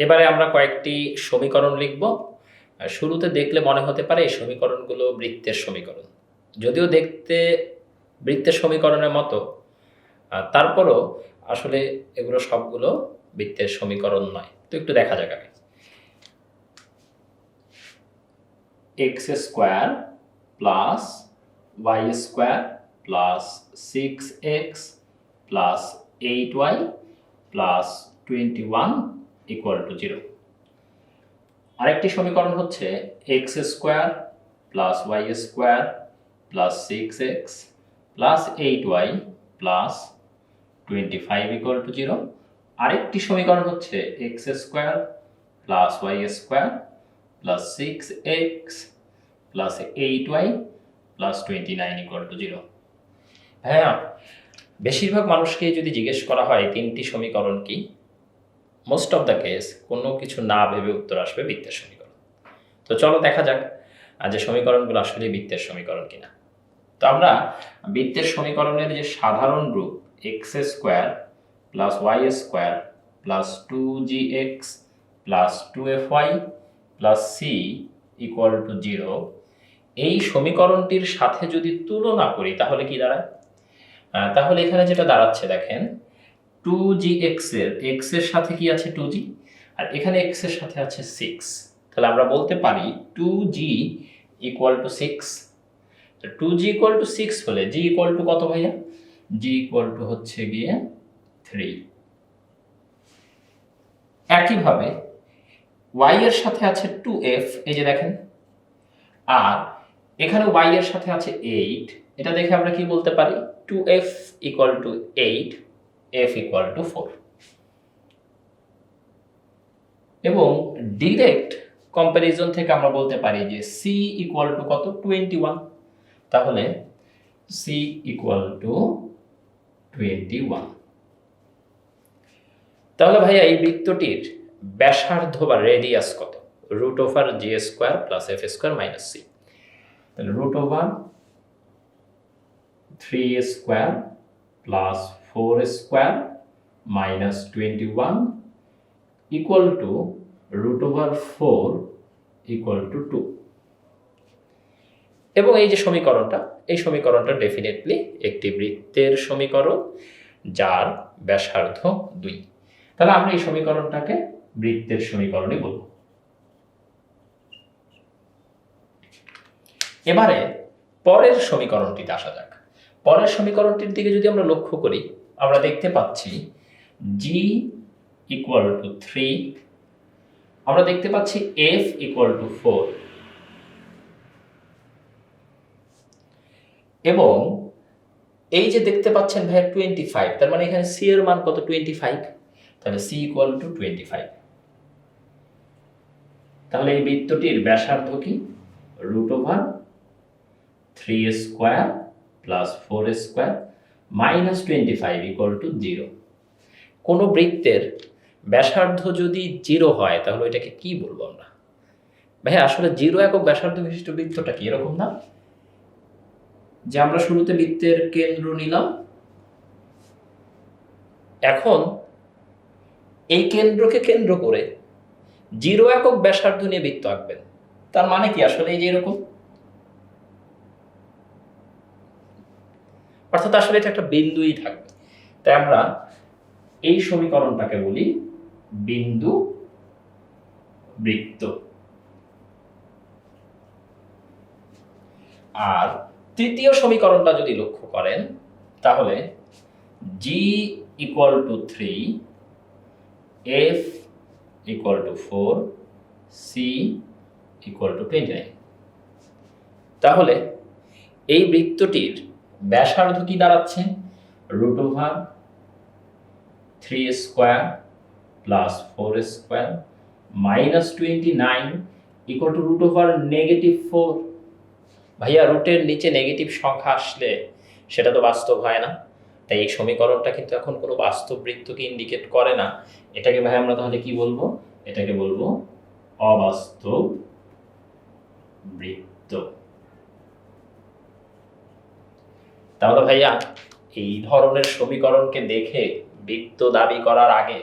এবারে আমরা কয়েকটি সমীকরণ লিখব। শুরুতে দেখলে মনে হতে পারে এই সমীকরণগুলো বৃত্তের সমীকরণ, যদিও দেখতে বৃত্তের সমীকরণের মতো, তারপরও আসলে এগুলো সবগুলো বৃত্তের সমীকরণ নয়। তো একটু দেখা যাক আগে। X square plus y square plus 6x plus 8y plus 21 equal to 0। আরেকটি সমীকরণ হচ্ছে x square plus y square plus 6x plus 8y plus 25 equal to 0। আরেকটি সমীকরণ হচ্ছে x square plus y square plus 6x plus 8y plus 29 equal to 0। হ্যাঁ, বেশিরভাগ মানুষকে যদি জিজ্ঞেস করা হয় তিনটি সমীকরণ কি, মোস্ট অফ দ্য কেস কোনো কিছু না ভেবে উত্তর আসবে বৃত্তের সমীকরণ। তো চলো দেখা যাক যে সমীকরণগুলো আসলে বৃত্তের সমীকরণ কিনা। তো আমরা বৃত্তের সমীকরণের যে সাধারণ রূপ x square plus y square plus 2gx plus 2fy plus c equal to 0, এই সমীকরণটির সাথে যদি তুলনা করি তাহলে কি দাঁড়ায়? তাহলে এখানে যেটা দাঁড়াচ্ছে দেখেন, 2gx এর x এর সাথে কি আছে 2g, আর এখানে x এর সাথে আছে 6। তাহলে আমরা বলতে পারি 2g equal to 6। 2g equal to 6 হলে g ইকুয়াল টু কত ভাইয়া? g ইকুয়াল টু হচ্ছে গিয়ে 3। একইভাবে y এর সাথে আছে 2f, এই যে দেখেন, আর এখানে y এর সাথে আছে 8। এটা দেখে আমরা কি বলতে পারি? 2f equal to 8, f equal to 4। এবং ডিরেক্ট কম্প্যারিজন থেকে আমরা বলতে পারি যে c ইকুয়াল টু কত? 21। তাহলে c ইকুয়াল টু 21। তাহলে ভাইয়া এই বৃত্তটির ব্যাসার্ধ বা রেডিয়াস কত? Root over G square plus F square minus C. তাহলে root over 3 square plus 4 square minus 21 equal to root over 4 equal to 2। এবং এই যে সমীকরণটা, এই সমীকরণটা ডেফিনেটলি একটি বৃত্তের সমীকরণ যার ব্যাসার্ধ 2। তাহলে আমরা এই সমীকরণটাকে বৃত্তের সমীকরণই বলব। এবারে পরের সমীকরণটিতে আসা যাক। পরের সমীকরণটির দিকে যদি আমরা লক্ষ্য করি, আমরা দেখতে পাচ্ছি g ইকুয়াল টু 3, আমরা দেখতে পাচ্ছি f ইকুয়াল টু 4, এবং এই যে দেখতে পাচ্ছেন ভাইয়া 25, তার মানে এখানে c এর মান কত? 25। তাহলে c ইকুয়াল টু 25। তাহলে এই বৃত্তটির ব্যাসার্ধ কি? Root over 3 square plus 4 square minus 25 equal to 0। কোনো বৃত্তের ব্যাসার্ধ যদি 0 হয় তাহলে এটাকে কি বলবো আমরা? ভাইয়া আসলে 0 একক ব্যাসার্ধ বিশিষ্ট বৃত্তটা কি এরকম না যে আমরা শুরুতে বৃত্তের কেন্দ্র নিলাম, এখন এই কেন্দ্রকে কেন্দ্র করে 0 একক ব্যাসার্ধ নিয়ে বৃত্ত আঁকবেন। তার মানে কি আসলে এই যে এরকম, অর্থাৎ আসলে এটা একটা বিন্দুই থাকবে। তাই আমরা এই সমীকরণটাকে বলি বিন্দু বৃত্ত। আর তৃতীয় সমীকরণটা যদি লক্ষ্য করেন তাহলে g equal to 3, f equal to 4, c equal to 29। তাহলে এই বৃত্তটির ব্যাসার্ধ কি দাঁড়াচ্ছে? Root over 3 square plus 4 square minus 29 equal to root over -4। ভাইয়া রুটের নিচে নেগেটিভ সংখ্যা আসলে সেটা তো বাস্তব হয় না, তাই এই সমীকরণটা কিন্তু এখন কোনো বাস্তব বৃত্তকে ইন্ডিকেট করে না। এটাকে ভাই আমরা তাহলে কি বলবো? এটাকে বলবো অবাস্তব বৃত্ত। তাহলে ভাইয়া এই ধরনের সমীকরণকে দেখে বৃত্ত দাবি করার আগে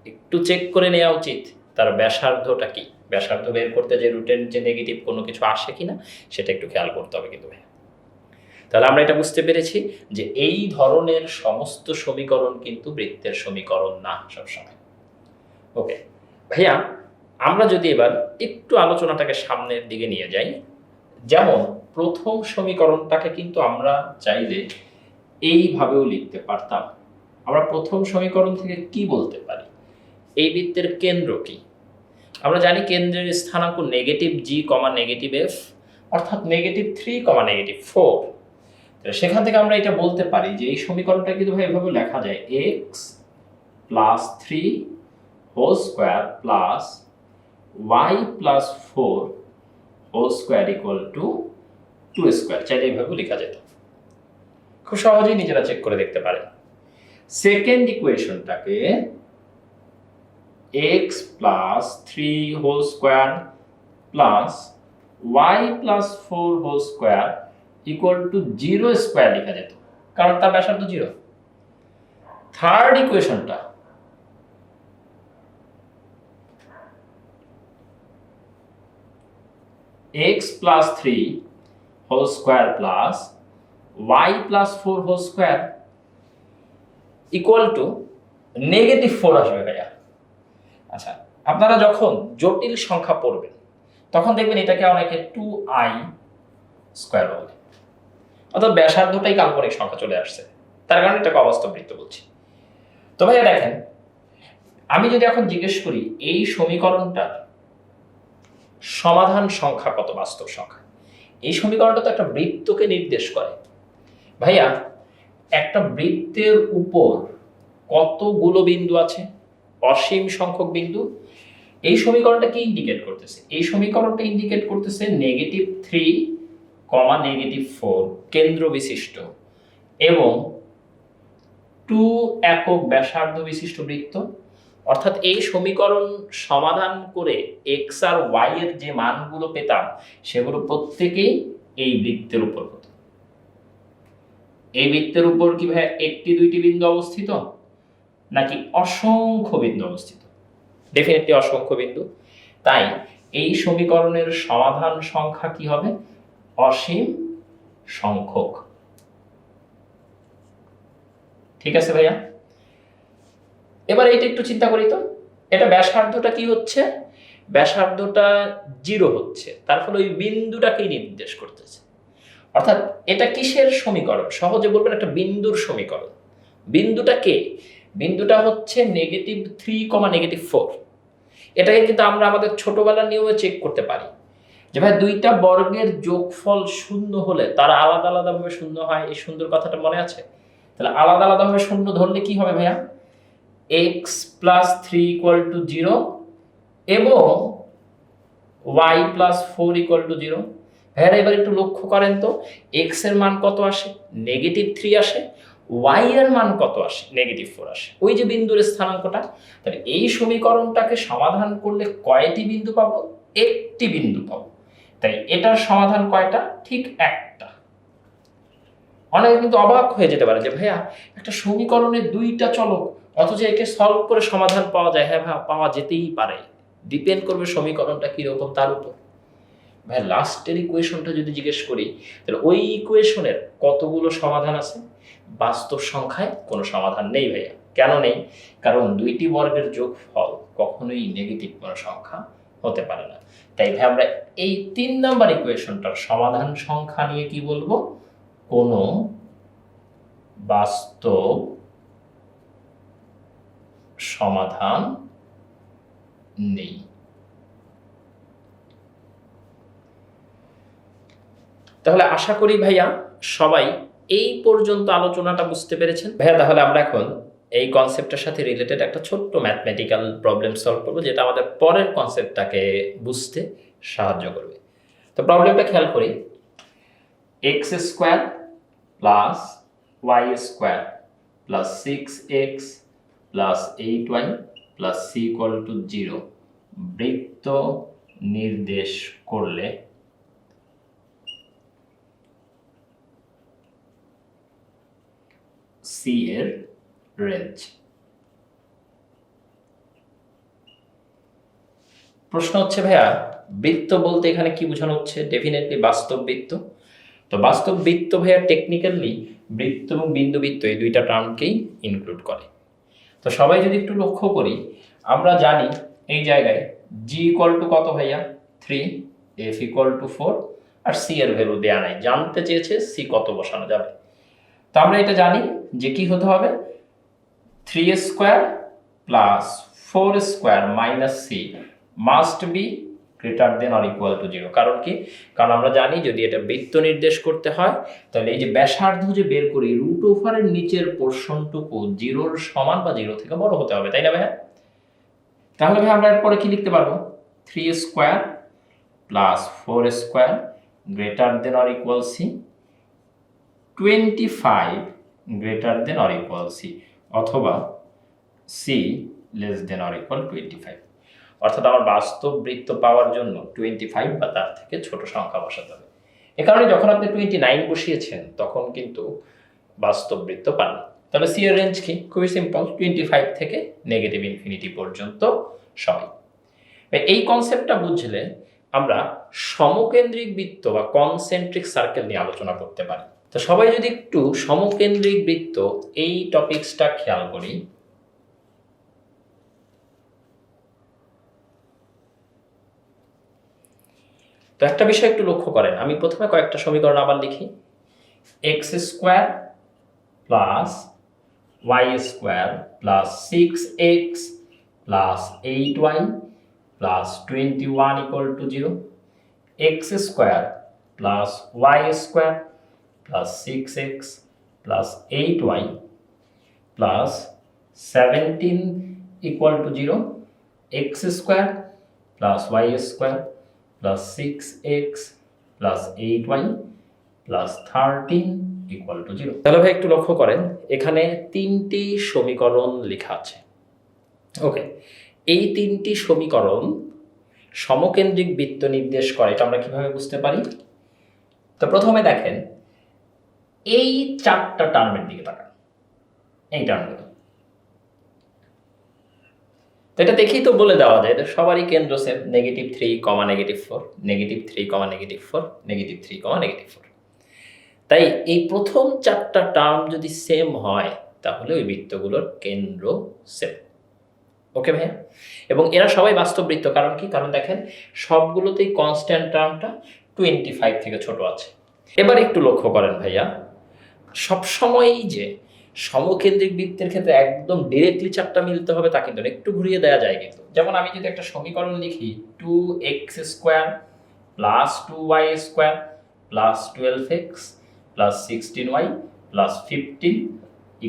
একটু চেক করে নেওয়া উচিত তার ব্যাসার্ধটা কি, ব্যাসার্ধ বের করতে যে রুটের যে নেগেটিভ কোনো কিছু আসে কিনা সেটা একটু খেয়াল করতে হবে কিন্তু ভাই। তাহলে আমরা এটা বুঝতে পেরেছি যে এই ধরনের সমস্ত সমীকরণ কিন্তু বৃত্তের সমীকরণ না সবসময়। ওকে ভাইয়া, আমরা যদি এবার একটু আলোচনাটাকে সামনের দিকে নিয়ে যাই, যেমন প্রথম সমীকরণটাকে কিন্তু আমরা চাইলে এইভাবেও লিখতে পারতাম। আমরা প্রথম সমীকরণ থেকে কি বলতে পারি, এই বৃত্তের কেন্দ্র কি? আমরা জানি কেন্দ্রের স্থানাঙ্ক নেগেটিভ জি কমা নেগেটিভ এফ, অর্থাৎ -3, -4। সেখান থেকে আমরা এটা বলতে পারি যে এই সমীকরণটা কিন্তু ভাই এভাবে লেখা যায় x + 3 whole square plus y + 4 whole square equal to 2 square. চাইলে এইভাবে লেখা যেত। খুব সহজেই নিজেরা চেক করে দেখতে পারেন। সেকেন্ড ইকুয়েশনটাকে x + 3 whole square plus y + 4 whole square equal to 0 square লেখা যেত, কারণ তার ব্যাসার্ধ 0। থার্ড ইকুয়েশনটা x + 3 whole square plus y + 4 whole square equal to -4 আসবে ভাইয়া। আচ্ছা, আপনারা যখন জটিল সংখ্যা পড়বেন তখন দেখবেন এটাকে অনেকে 2i স্কয়ার বলে, অর্থাৎ ব্যাসার্ধটাই কাল্পনিক সংখ্যা চলে আসছে, তার কারণে এটাকে অবাস্তব বৃত্ত বলছি। তো ভাইয়া দেখেন, আমি যদি এখন জিজ্ঞেস করি এই সমীকরণটার সমাধান সংখ্যা কত, বাস্তব সংখ্যা, এই সমীকরণটা তো একটা বৃত্তকে নির্দেশ করে। ভাইয়া, একটা বৃত্তের উপর কতগুলো বিন্দু আছে? অসীম সংখ্যক বিন্দু। এই সমীকরণটা কি ইন্ডিকেট করতেছে? এই সমীকরণটা ইন্ডিকেট করতেছে -3, -4 কেন্দ্র বিশিষ্ট এবং 2 একক ব্যাসার্ধ বিশিষ্ট বৃত্ত। অর্থাৎ এই সমীকরণ সমাধান করে x আর y এর যে মানগুলো পেতাম সেগুলো প্রত্যেকেই এই বৃত্তের উপর হতো। এই বৃত্তের উপর কি ভাই একটি দুইটি বিন্দু অবস্থিত নাকি অসংখ্য বিন্দু অবস্থিত? ডেফিনেটলি অসংখ্য বিন্দু। তাই এই সমীকরণের সমাধান সংখ্যা কি হবে? অসীম সংখ্যক। ঠিক আছে ভাইয়া, এবার এইটা একটু চিন্তা করি তো, এটা ব্যাসার্ধটা কি হচ্ছে? ব্যাসার্ধটা 0 হচ্ছে, তার ফলে ওই বিন্দুটাকেই নির্দেশ করতেছে। অর্থাৎ এটা কিসের সমীকরণ? সহজে বলবেন একটা বিন্দুর সমীকরণ। বিন্দুটা কে? বিন্দুটা হচ্ছে -3, -4। এটাকে কিন্তু আমরা আমাদের ছোটবেলার নিয়মে চেক করতে পারি যে ভাই দুইটা বর্গের যোগফল 0 হলে তারা আলাদা আলাদাভাবে 0 হয়। এই সুন্দর কথাটা মনে আছে? তাহলে আলাদা আলাদাভাবে 0 ধরলে কি হবে ভাইয়া? x + 3 = 0 এবং y + 4 = 0। ভাইয়া এবার একটু লক্ষ্য করেন তো, x এর মান কত আসে? -3 আসে। y এর মান কত আসে? -4 আসে। ওই যে বিন্দুর স্থানাঙ্কটা। তাহলে এই সমীকরণটাকে সমাধান করলে কয়টি বিন্দু পাবো? একটি বিন্দু পাবো। তাই এটার সমাধান কয়টা? ঠিক একটা। অনেকে কিন্তু অবাক হয়ে যেতে পারে যে ভাইয়া একটা সমীকরণের দুইটা চলক, অথচ একে সলভ করে সমাধান পাওয়া যায়। হ্যাঁ ভাই, পাওয়া যেতেই পারে, ডিপেন্ড করবে সমীকরণটা কিরকম তার উপর। ভাই লাস্টের ইকুয়েশনটা যদি জিজ্ঞেস করি তাহলে ওই ইকুয়েশনের কতগুলো সমাধান আছে? বাস্তব সংখ্যায় কোনো সমাধান নেই ভাইয়া। কেন নেই? কারণ দুইটি বর্গের যোগফল কখনোই নেগেটিভ কোনো সংখ্যা হতে পারে না। তাই ভাই আমরা এই 3 নাম্বার ইকুয়েশনটার সমাধান সংখ্যা নিয়ে কি বলবো? কোনো বাস্তব সমাধান নেই। তাহলে আশা করি ভাইয়া সবাই এই পর্যন্ত আলোচনাটা বুঝতে পেরেছেন। ভাইয়া তাহলে আমরা এখন এই কনসেপ্টের সাথে রিলেটেড একটা ছোট্ট ম্যাথমেটিক্যাল প্রবলেম সলভ করবো, যেটা আমাদের পরের কনসেপ্টটাকে বুঝতে সাহায্য করবে। তো প্রবলেমটা খেয়াল করি। x² + y² + 6x + 8y + c = 0 বৃত্ত নির্দেশ করলে c এর রেঞ্জ। প্রশ্ন হচ্ছে ভাইয়া বৃত্ত বলতে এখানে কি বোঝানো হচ্ছে? ডেফিনেটলি বাস্তব বৃত্ত। তো বাস্তব বৃত্ত ভাইয়া টেকনিক্যালি বৃত্ত এবং বিন্দু বৃত্ত এই দুইটা টার্মকেই ইনক্লুড করে। তো সবাই যদি একটু লক্ষ্য করি, আমরা জানি এই জায়গায় জি ইকুয়াল টু কত ভাইয়া? 3, এফ ইকুয়াল টু 4, আর সি এর ভ্যালু দেয়া নাই, জানতে চেয়েছে সি কত বসানো যাবে। তো আমরা এটা জানি যে কি হতে হবে, 3 square plus 4 square minus C must be greater than or equal to 0। কারণ কি? কারণ আমরা জানি যদি এটা বৃত্ত নির্দেশ করতে হয় তাহলে এই যে ব্যাসার্ধ যে বের করি রুট ওভারের নিচের পোর্শনটুকু 0-র সমান বা 0 থেকে বড় হতে হবে, তাই না ভাইয়া? তাহলে ভাই আমরা এরপরে কি লিখতে পারবো? 3 square plus 4 square greater than or equal C, 25 greater than or equal C, অথবা C less than or equal 25। অর্থাৎ আমার বাস্তব বৃত্ত পাওয়ার জন্য 25 বা তার থেকে ছোট সংখ্যা বসাতে হবে। এ কারণে যখন আপনি 29 বসিয়েছেন তখন কিন্তু বাস্তব বৃত্ত পান। তাহলে সি এর রেঞ্জ কি? খুবই সিম্পল, 25 থেকে নেগেটিভ ইনফিনিটি পর্যন্ত সবই। এই কনসেপ্টটা বুঝলে আমরা সমকেন্দ্রিক বৃত্ত বা কনসেন্ট্রিক সার্কেল নিয়ে আলোচনা করতে পারি। তো সবাই যদি একটু সমকেন্দ্রিক বৃত্ত এই টপিকসটা খেয়াল করি, তো একটা বিষয় একটু লক্ষ্য করেন। আমি প্রথমে কয়েকটা সমীকরণ আবার লিখি। X square plus y square plus 6x plus 8y plus 21 equal to 0, x square plus y square plus 6x plus 8y plus 17 equal to 0, x square plus y square plus 6x plus 8y plus 13 equal to 0। তাহলে ভাই একটু লক্ষ্য করেন, এখানে তিনটি সমীকরণ লেখা আছে। ওকে, এই তিনটি সমীকরণ সমকেন্দ্রিক বৃত্ত নির্দেশ করে, এটা আমরা কিভাবে বুঝতে পারি? তো প্রথমে দেখেন এই চারটা টার্মের দিকে তাকান, এই টার্মগুলো। তো এটা দেখেই তো বলে দেওয়া যায় সবারই কেন্দ্র সেম, -3, -4, -3, -4, -3, -4। তাই এই প্রথম চারটা টার্ম যদি সেম হয় তাহলে ওই বৃত্তগুলোর কেন্দ্র সেম। ওকে ভাইয়া? এবং এরা সবাই বাস্তব বৃত্ত। কারণ কি? কারণ দেখেন সবগুলোতেই কনস্ট্যান্ট টার্মটা 25 থেকে ছোট আছে। এবার একটু লক্ষ্য করেন ভাইয়া, সবসময়ই যে সমকেন্দ্রিক বৃত্তের ক্ষেত্রে একদম ডিরেক্টলি চারটা মিলতে হবে তা কিন্তু একটু ঘুরিয়ে দেওয়া যায় কিন্তু। যেমন আমি যদি একটা সমীকরণ লিখি 2x square plus 2y square plus 12x plus 16y plus 15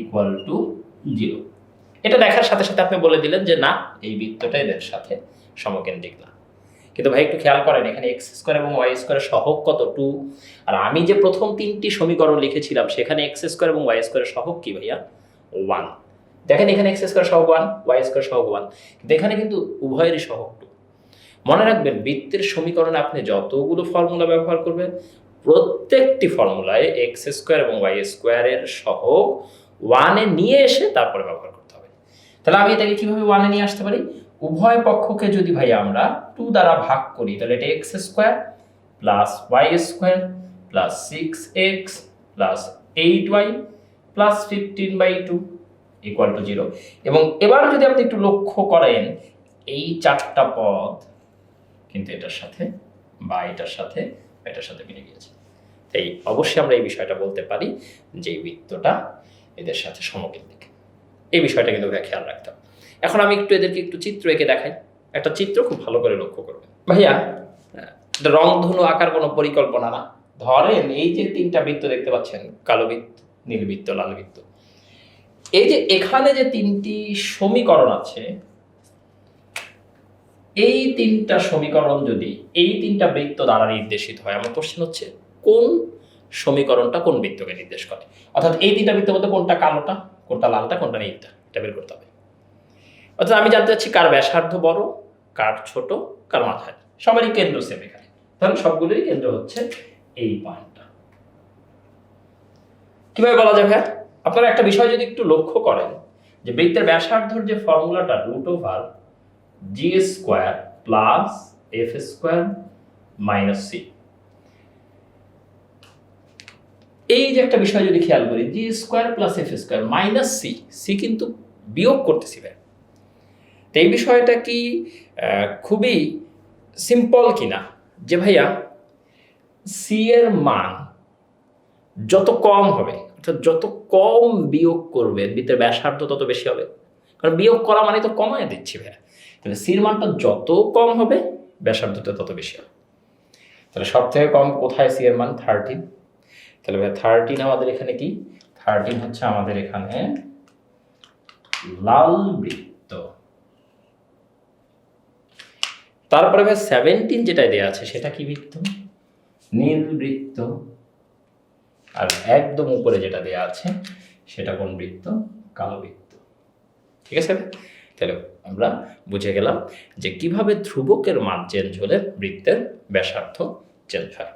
equal to 0, এটা দেখার সাথে সাথে আপনি বলে দিলেন যে না, এই বৃত্তটা এদের সাথে সমকেন্দ্রিক না। কিন্তু ভাই একটু খেয়াল করেন, এখানে এক্স স্কোয়ার এবং ওয়াই স্কোয়ারের সহগ কত? 2। আর আমি যে প্রথম তিনটি সমীকরণ লিখেছিলাম সেখানে এক্স স্কোয়ার এবং ওয়াই স্কোয়ারের সহগ কি ভাইয়া? 1। দেখেন এখানে এক্স স্কোয়ার সহগ 1, ওয়াই স্কোয়ার সহগ 1, কিন্তু এখানে কিন্তু উভয়েরই সহগ 2। মনে রাখবেন, বৃত্তের সমীকরণে আপনি যতগুলো ফর্মুলা ব্যবহার করবেন প্রত্যেকটি ফর্মুলায় এক্স স্কোয়ার এবং ওয়াই স্কোয়ারের সহগ 1-এ নিয়ে এসে তারপরে ব্যবহার করতে হবে। তাহলে আমি এটাকে কিভাবে 1-এ নিয়ে আসতে পারি? উভয় পক্ষকে যদি ভাই আমরা 2 দ্বারা ভাগ করি তাহলে এটা x square plus y square plus 6x plus 8y plus 15/2 equal to 0। এবং এবার যদি আপনি একটু লক্ষ্য করেন এই চারটা পদ কিন্তু এটার সাথে বা এটার সাথে এটার সাথে মিলে গিয়েছে। তাই অবশ্যই আমরা এই বিষয়টা বলতে পারি যে এই বৃত্তটা এদের সাথে সমকেন্দ্রিক। এই বিষয়টা কিন্তু খেয়াল রাখতে হবে। এখন আমি এদেরকে একটু চিত্র এঁকে দেখাই। একটা চিত্র খুব ভালো করে লক্ষ্য করবেন ভাইয়া। এটা রংধনু আঁকার কোনো পরিকল্পনা না। ধরেন এই যে তিনটা বৃত্ত দেখতে পাচ্ছেন, কালো বৃত্ত, নীল বৃত্ত, লাল বৃত্ত, এই যে এখানে যে তিনটি সমীকরণ আছে, এই তিনটা সমীকরণ যদি এই তিনটা বৃত্ত দ্বারা নির্দেশিত হয়, আমার কোশ্চেন হচ্ছে কোন সমীকরণটা কোন বৃত্তকে নির্দেশ করে? অর্থাৎ এই তিনটা বৃত্তের মধ্যে কোনটা কালোটা, কোনটা লালটা, কোনটা নীলটা, এটা বের করতে হবে। অর্থাৎ আমি জানতে চাচ্ছি কার ব্যাসার্ধ বড়, কার ছোট, কার মাঝারি। সবারই কেন্দ্র সেম এখানে, তাহলে সবগুলোরই কেন্দ্র হচ্ছে এই পয়েন্টটা। কিভাবে বলা যাবে? আপনারা একটা বিষয় যদি একটু লক্ষ্য করেন যে বৃত্তের ব্যাসার্ধর যে ফর্মুলাটা √g² plus F square minus C. এই যে একটা বিষয় যদি খেয়াল করি, G square plus F square minus C, C কিন্তু বিয়োগ করতেছি ভাই। তো এই বিষয়টা কি খুবই সিম্পল কিনা, যে ভাইয়া সি এর মান যত কম হবে, অর্থাৎ যত কম বিয়োগ করবে বৃত্তের ব্যাসার্ধ তত বেশি হবে, কারণ বিয়োগ করা মানে তো কমায় দিচ্ছি ভাইয়া। তাহলে সির মানটা যত কম হবে ব্যাসার্ধটা তত বেশি হবে। তাহলে সব থেকে কম কোথায় সি এর মান? 13। তাহলে ভাই 13 আমাদের এখানে কি? 13 হচ্ছে আমাদের এখানে লাল বৃত্ত। তারপরে ভাই 17 যেটা দেওয়া আছে সেটা কি বৃত্ত? নীল বৃত্ত। আর একদম উপরে যেটা দেওয়া আছে সেটা কোন বৃত্ত? কালো বৃত্ত। ঠিক আছে, তাহলে আমরা বুঝে গেলাম যে কিভাবে ধ্রুবকের মান চেঞ্জ হলে বৃত্তের ব্যাসার্ধ চেঞ্জ হয়।